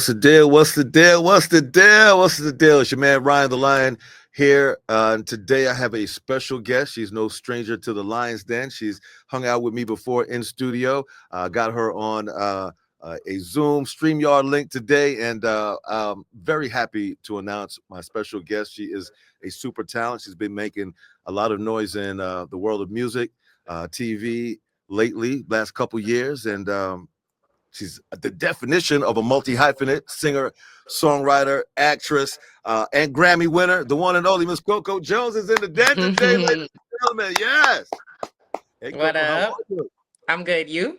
What's the deal? What's the deal? What's the deal? What's the deal? It's your man Ryan the Lion here. And today I have a special guest. She's no stranger to the Lion's Den. She's hung out with me before in studio. Got her on a Zoom StreamYard link today, and I'm very happy to announce my special guest. She is a super talent. She's been making a lot of noise in the world of music, TV lately, last couple years, and she's the definition of a multi-hyphenate singer, songwriter, actress, and Grammy winner. The one and only Miss Coco Jones is in the den today, ladies and gentlemen. Yes. Hey, What Coco, how are up? you? I'm good. You?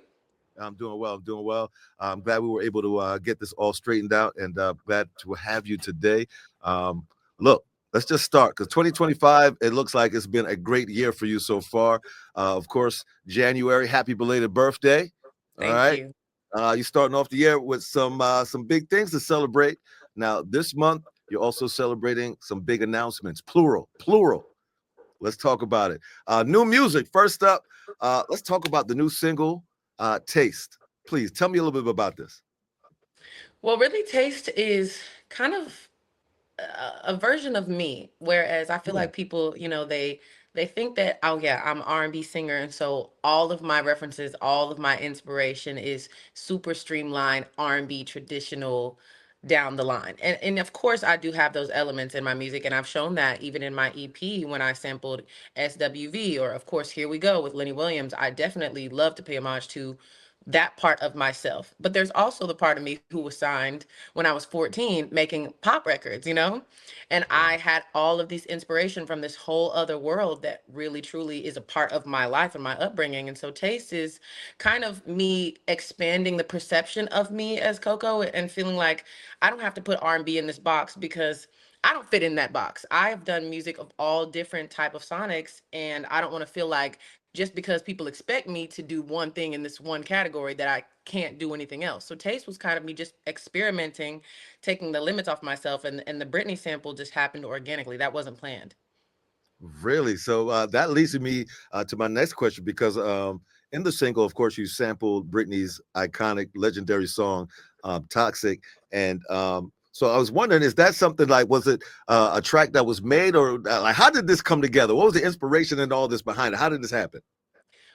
I'm doing well. I'm doing well. I'm glad we were able to get this all straightened out, and glad to have you today. Um, Look, let's just start because 2025, it looks like it's been a great year for you so far. Of course, January, happy belated birthday. All Thank right. you. You're starting off the year with some big things to celebrate. Now, this month, you're also celebrating some big announcements, plural, plural. Let's talk about it. New music. First up, let's talk about the new single, Taste. Please tell me a little bit about this. Well, really, Taste is kind of a version of me. Whereas I feel Yeah. like people, they think that, oh yeah, I'm R&B singer, and so all of my references, all of my inspiration is super streamlined R&B traditional down the line. And of course I do have those elements in my music, and I've shown that even in my EP when I sampled SWV, or of course Here We Go with Lenny Williams. I definitely love to pay homage to that part of myself. But there's also the part of me who was signed when I was 14 making pop records, And Wow. I had all of these inspiration from this whole other world that really truly is a part of my life and my upbringing. And so Taste is kind of me expanding the perception of me as Coco and feeling like I don't have to put R&B in this box because I don't fit in that box. I have done music of all different type of sonics, and I don't want to feel like just because people expect me to do one thing in this one category that I can't do anything else. So Taste was kind of me just experimenting, taking the limits off myself, and the Britney sample just happened organically. That wasn't planned. Really? So that leads me to my next question because in the single, of course, you sampled Britney's iconic, legendary song, "Toxic," and so I was wondering, is that something like was it a track that was made, or like how did this come together? What was the inspiration and all this behind it? How did this happen?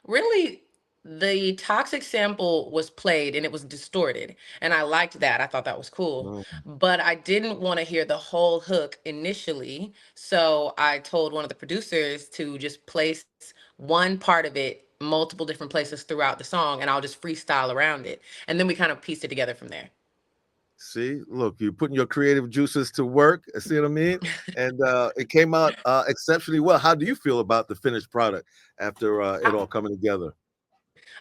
Really, the Toxic sample was played and it was distorted, and I liked that. I thought that was cool, Mm. but I didn't want to hear the whole hook initially, so I told one of the producers to just place one part of it multiple different places throughout the song, and I'll just freestyle around it, and then we kind of pieced it together from there. See, look, you're putting your creative juices to work. See what I mean? And it came out exceptionally well. How do you feel about the finished product after it all coming together?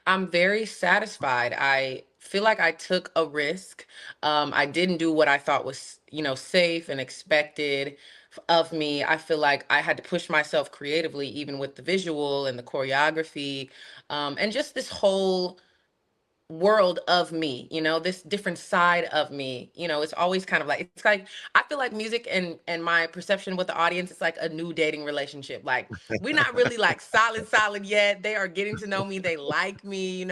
I'm very satisfied. I feel like I took a risk. I didn't do what I thought was, safe and expected of me. I feel like I had to push myself creatively, even with the visual and the choreography, and just this whole world of me, this different side of me. It's always kind of like, it's like I feel like music and my perception with the audience, it's like a new dating relationship. Like, we're not really like solid yet. They are getting to know me. They like me,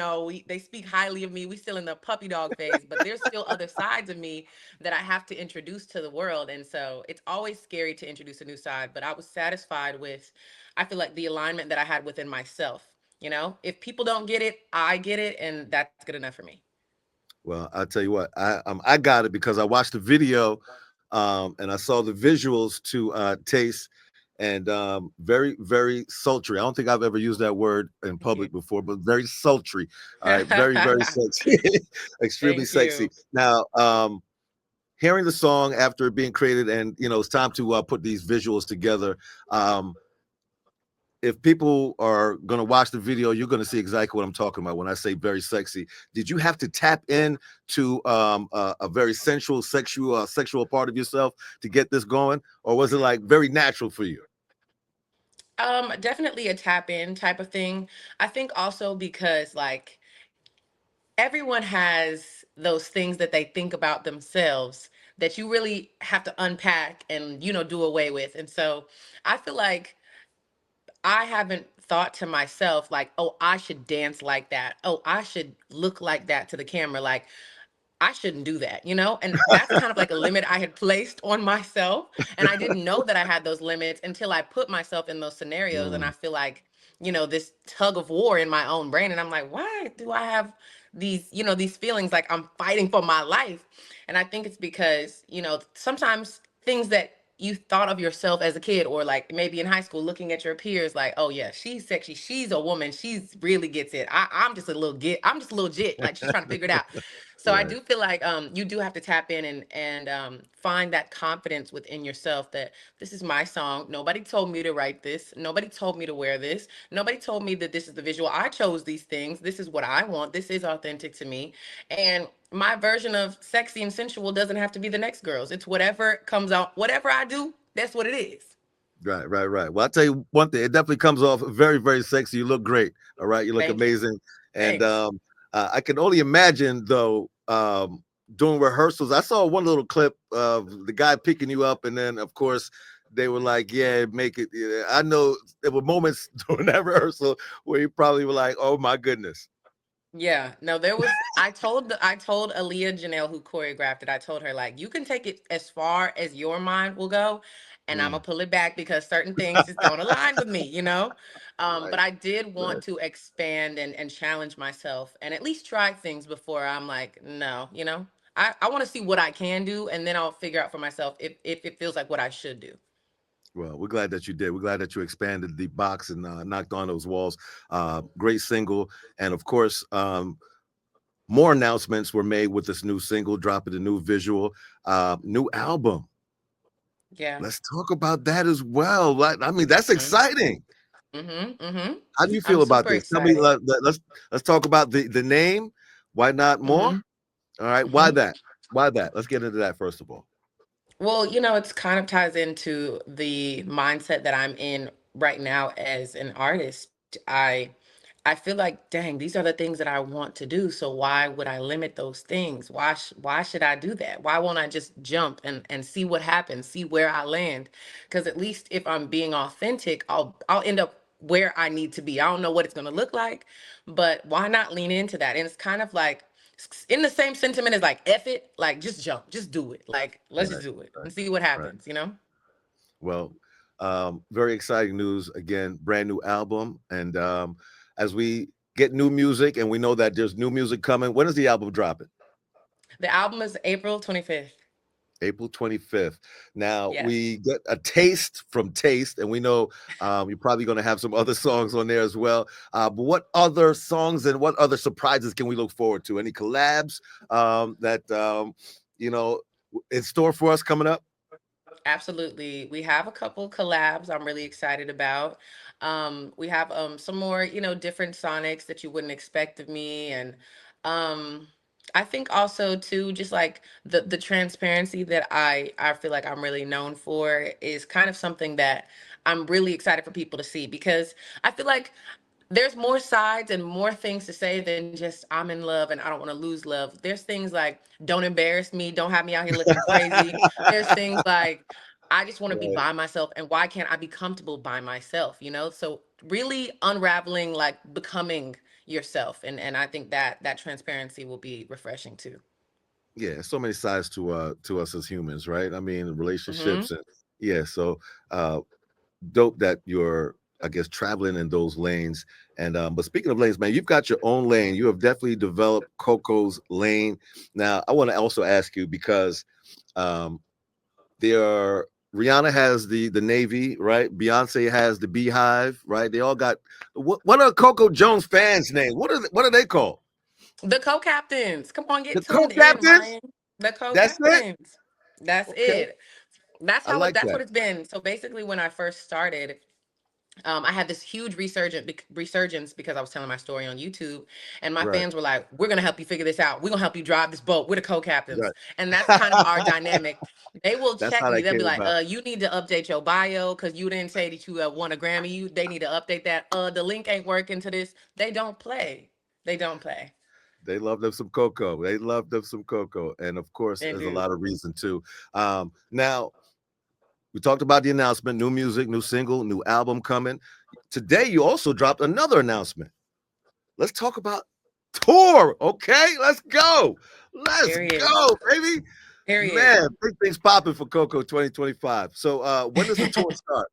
they speak highly of me. We still in the puppy dog phase, but there's still other sides of me that I have to introduce to the world. And so it's always scary to introduce a new side, but I was satisfied with, I feel like, the alignment that I had within myself. If people don't get it, I get it, and that's good enough for me. Well, I'll tell you what, I got it because I watched the video, and I saw the visuals to Taste, and very, very sultry. I don't think I've ever used that word in public before, but very sultry. All right, very, very sexy, extremely Thank sexy. you. Now, hearing the song after it being created, and it's time to put these visuals together. Um, if people are going to watch the video, you're going to see exactly what I'm talking about when I say very sexy. Did you have to tap in to a very sensual, sexual part of yourself to get this going, or was it like very natural for you? Definitely a tap in type of thing. I think also because, like, everyone has those things that they think about themselves that you really have to unpack and, do away with. And so I feel like I haven't thought to myself like, oh, I should dance like that. Oh, I should look like that to the camera. Like, I shouldn't do that, you know? And that's kind of like a limit I had placed on myself. And I didn't know that I had those limits until I put myself in those scenarios. And I Mm, feel like, this tug of war in my own brain. And I'm like, why do I have these feelings like I'm fighting for my life? And I think it's because, sometimes things that you thought of yourself as a kid, or like maybe in high school looking at your peers like, oh yeah, she's sexy, she's a woman, she's really gets it. I'm just a little jit, like she's trying to figure it out. So I right. do feel like you do have to tap in and find that confidence within yourself that this is my song. Nobody told me to write this. Nobody told me to wear this. Nobody told me that this is the visual. I chose these things. This is what I want. This is authentic to me. And my version of sexy and sensual doesn't have to be the next girl's. It's whatever comes out, whatever I do, that's what it is. Right, right, right. Well, I'll tell you one thing. It definitely comes off very, very sexy. You look great. All right. You look Thank you. amazing. And Thanks. I can only imagine, though, doing rehearsals. I saw one little clip of the guy picking you up. And then, of course, they were like, yeah, make it. Yeah. I know there were moments during that rehearsal where you probably were like, oh, my goodness. Yeah, no, I told Aaliyah Janelle, who choreographed it, I told her like, you can take it as far as your mind will go, and I'm gonna Mm. pull it back because certain things just don't align with me. But Right, I did want right. to expand and challenge myself and at least try things before I'm like, no. I want to see what I can do, and then I'll figure out for myself if it feels like what I should do. Well, we're glad that you did. We're glad that you expanded the box and knocked on those walls. Great single. And of course, more announcements were made with this new single, dropping a new visual, new album. Yeah. Let's talk about that as well. I mean, that's Mm-hmm. exciting. Mm-hmm. How do you I'm feel about super this? Tell me. excited. Let's talk about the name. Why not more? Mm-hmm. All right. Why Mm-hmm. that? Why that? Let's get into that first of all. Well, it's kind of ties into the mindset that I'm in right now as an artist. I feel like, dang, these are the things that I want to do. So why would I limit those things? Why should I do that? Why won't I just jump and see what happens, see where I land? Because at least if I'm being authentic, I'll end up where I need to be. I don't know what it's going to look like, but why not lean into that? And it's kind of like in the same sentiment as like F it, like just jump, just do it. Like let's just Right. do it Right. and see what Right. happens. Well, very exciting news again, brand new album. And as we get new music and we know that there's new music coming, when is the album dropping? The album is April 25th. April 25th. Now Yes. we get a taste from Taste, and we know you're probably going to have some other songs on there as well. But what other songs and what other surprises can we look forward to? Any collabs that you know in store for us coming up? Absolutely. We have a couple collabs I'm really excited about. We have some more, different sonics that you wouldn't expect of me. And um I think also too, just like the transparency that I feel like I'm really known for is kind of something that I'm really excited for people to see, because I feel like there's more sides and more things to say than just I'm in love and I don't want to lose love. There's things like don't embarrass me, don't have me out here looking crazy. There's things like I just want to be Right. by myself, and why can't I be comfortable by myself? So really unraveling, like becoming yourself, and I think that transparency will be refreshing too. Yeah, so many sides to us as humans, right? I mean, Mhm. relationships and yeah, so uh dope that you're, I guess, traveling in those lanes. And but speaking of lanes, man, you've got your own lane. You have definitely developed Coco's lane. Now, I want to also ask you because um there are Rihanna has the Navy, right? Beyonce has the Beehive, right? They all got what are Coco Jones fans' names? What are they called? The co-captains. Come on, get The tuned in, co-captains? Ryan. The That's it? co-captains. That's Okay. it. That's I how it like that's that. what it's been. So basically when I first started, I had this huge resurgence because I was telling my story on YouTube, and my Right. fans were like, "We're gonna help you figure this out. We're gonna help you drive this boat. We're the co-captains," Right. and that's kind of our dynamic. They will That's check how me. that They'll be came like, about. You need to update your bio because you didn't say that you won a Grammy. They need to update that. The link ain't working to this. They don't play. They don't play. They love them some Coco. They love them some Coco. And of course, They there's a do. lot of reason too. Now we talked about the announcement, new music, new single, new album coming. Today, you also dropped another announcement. Let's talk about tour. Okay, let's go. Let's Period. go, baby. Period. Man, big things popping for Coco 2025. So when does the tour start?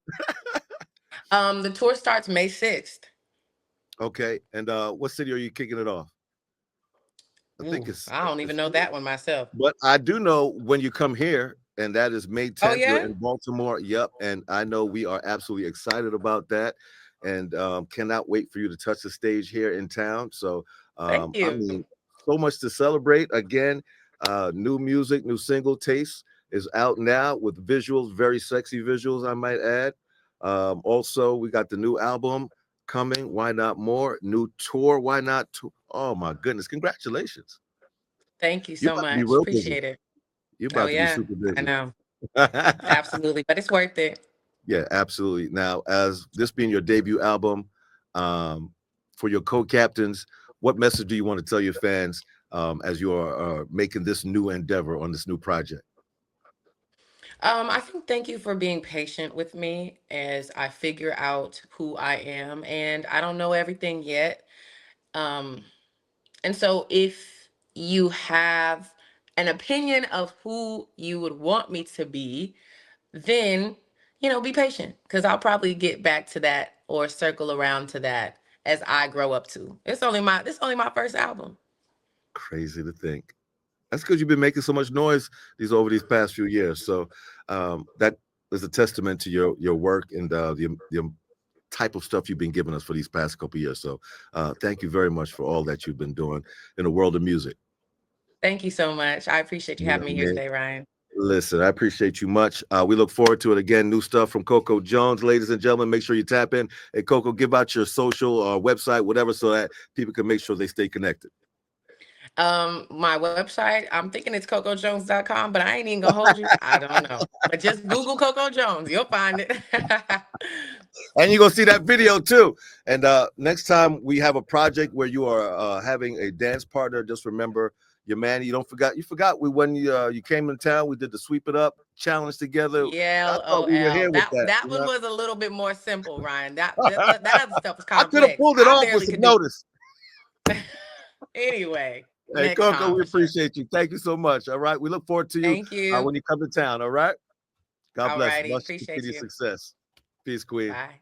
The tour starts May 6th. Okay, and what city are you kicking it off? I think Ooh, I don't even it's know here. that one myself. But I do know when you come here, and that is May Oh 10th. You're yeah? in Baltimore. Yep. And I know we are absolutely excited about that and cannot wait for you to touch the stage here in town. So, Thank I you. mean, so much to celebrate. Again, new music, new single Taste is out now with visuals, very sexy visuals, I might add. Also, we got the new album coming. Why not more? New tour. Why not? Oh, my goodness. Congratulations. Thank you You're so about to be much. real busy. Appreciate it. You're Oh about to be yeah, super I busy. know. Absolutely, but it's worth it. Yeah, absolutely. Now, as this being your debut album, um, for your co-captains, what message do you want to tell your fans as you are making this new endeavor on this new project? I think thank you for being patient with me as I figure out who I am, and I don't know everything yet. Um, and so if you have an opinion of who you would want me to be, then be patient because I'll probably get back to that or circle around to that as I grow up too. This only my first album. Crazy to think. That's because you've been making so much noise over these past few years. So that is a testament to your work and the type of stuff you've been giving us for these past couple of years. So thank you very much for all that you've been doing in the world of music. Thank you so much. I appreciate you You know having me what I here mean? today, Ryan. Listen, I appreciate you much. We look forward to it again. New stuff from Coco Jones, ladies and gentlemen. Make sure you tap in. Hey, Coco, give out your social or website, whatever, so that people can make sure they stay connected. My website, I'm thinking it's cocojones.com, but I ain't even gonna hold you. I don't know. But just Google Coco Jones. You'll find it. And you're gonna see that video too. And next time we have a project where you are having a dance partner, just remember your man. You forgot when you came in town. We did the sweep it up challenge together. I thought we were YLOL. here with That that. that You one know, was a little bit more simple, Ryan. That other stuff was I could have complex. pulled it I off with barely some could do. notice. Anyway, Hey, next Coco, time we for sure. appreciate you. Thank you so much. All right, we look forward to you Thank you. when you come to town. All right, God All bless. righty. Much Appreciate continued you. success. Peace, Queen. Bye.